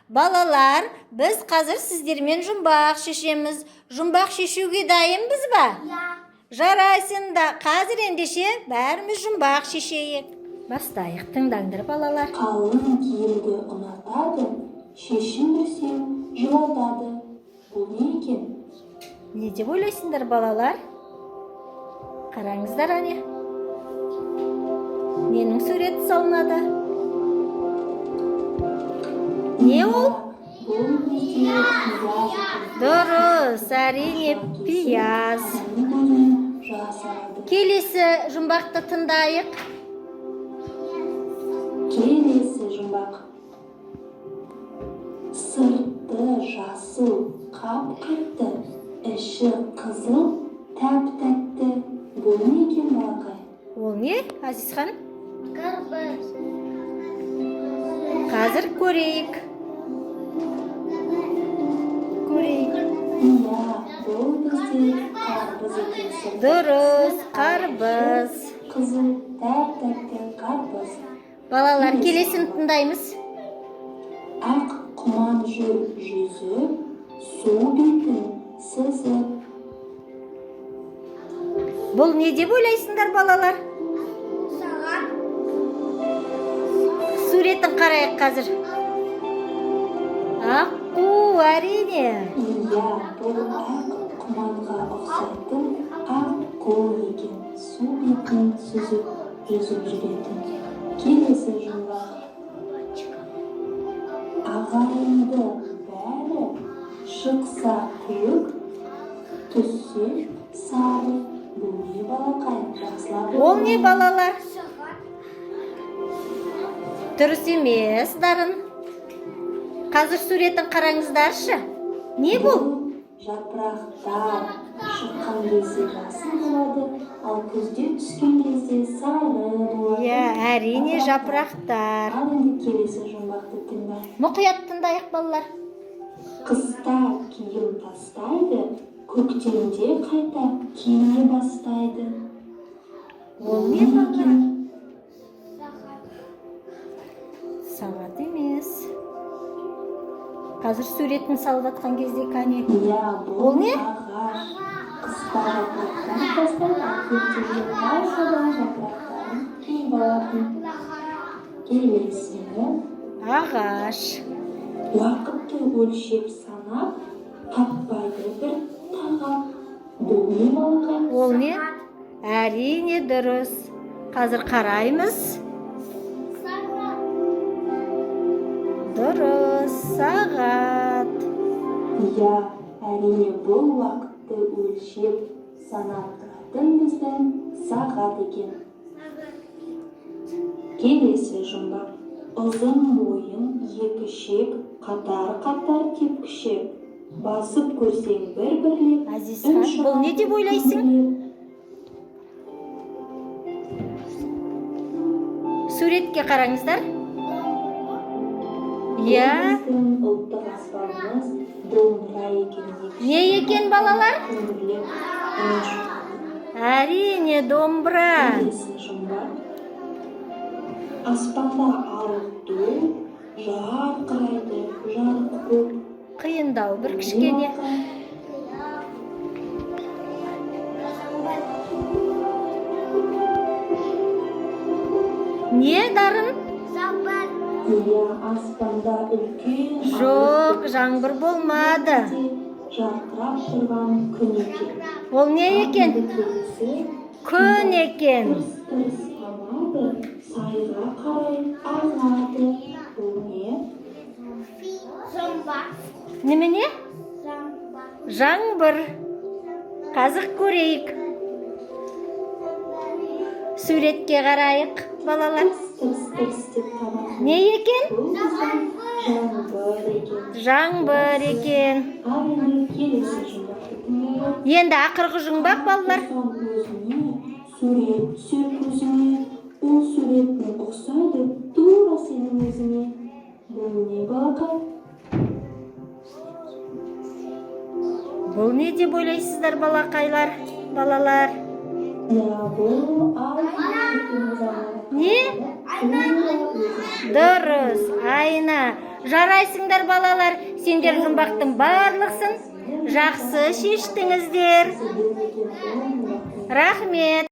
Балалар, біз қазір сіздермен жұмбақ шешеміз. Жұмбақ шешуге дайынбыз ба? Жарайсың да, қазір ендеше бәріміз жұмбақ шешейік. Бастайық, тыңдаңдар балалар. Қалың киімді ұнатады, шешім берсең жылатады. Бұл не екен? Не деп ойлайсыңдар балалар? Қараңыздар әне. Ненің суреті салынады? Не ол? Бұл бізде пияз екен. Дұрыс, әрине пияз. Келесі жұмбақты тыңдайық. Келесі жұмбақ. Сырты жасыл, қап-қырты, іші қызыл, тәп-тәтті. Бұл не екен балақай? Ол не, Азизхан? Қазір көрейік. Иә, бұл бізде қарбыз екен. Дұрыс, қарбыз. Қызыл, тәп-тәтті қарбыз. Балалар, келесін тыңдаймыз. Ақ құман жүр жүзі, су бетін сызып. Бұл не деп ойлайсыңдар балалар? Суретін қарайық қазір. Аққу, әрине. Иә, бұл ақ құманға ұқсайтын ақ қол екен. Су бетін сүзіп, жүзіп жүретін. Келесі жұмбақ. Ағайынды бәрі шықса көк, түссе сары. Бұл не балақай? Жақсылап Ол не балалар? Дұрыс емес, дарын. Қазір суретін қараңыздаршы. Не бұл? Жапырақтар шыққан кезде жасыл болады, ал күзде түскен кезде сары болады. Иә, әрине жапырақтар. Ал енді келесі жұмбақты тыңда. Мұқият тыңдайық балалар. Қыста киім тастайды, көктемде қайта кие бастайды. Ол не балалар? Сағат емес. Қазір суретін салып жатқан кезде кәне. Иә, Ол бұл не? ағаш. Қыста жапырақтар тастайды, көктемде қайтадан жапырақтарын киіп алатын. Келесі. Ағаш. Уақытты өлшеп санап, таппайды бір тағап. Бұл не балақай? Ол не? Әрине дұрыс. Қазір қараймыз. Дұрыс, сағат. Иә, әрине бұл уақытты өлшеп санап тұратын біздің сағат екен. Келесі жұмбақ. Ұзын мойын, екі шек, қатар-қатар тепкішек. Басып көрсең бір-бірлеп. Азизхан, бұл не деп ойлайсың? Суретке қараңыздар. Иә. Біздің ұлттық аспабымыз домбыра екен. Не екен балалар? Күмбірлеп үн шығарады. Әрине домбыра. Келесі жұмбақ. Аспанда алтын жарқырайды, жарық көп. Қиындау бір кішкене. Не дарын? Иә, аспанда үлкен Жоқ, жаңбыр болмады. жарқырап тұрған күн екен. Ол не екен? Келесі Күн екен. тырс қалады, сайға қарай ағады. Бұл не? Немене? Жаңбыр. Қазір көрейік. Суретке қарайық, балалар. Тырс деп табады. Не екен? Бұл біздің жаңбыр екен. Жаңбыр екен. Ал енді келесі жұмбақты тыңдайық. Енді ақырғы жұмбақ балалар. Өзіне сурет түсер көзіңе, ол суреттің ұқсайды тура сенің өзіңе. Бұл не балақай? Бұл не деп ойлайсыздар балақайлар, балалар? бұл ай Не? Дұрыс, Айна. Жарайсыңдар балалар, сендер жұмбақтың барлықсын жақсы шештіңіздер. Рахмет.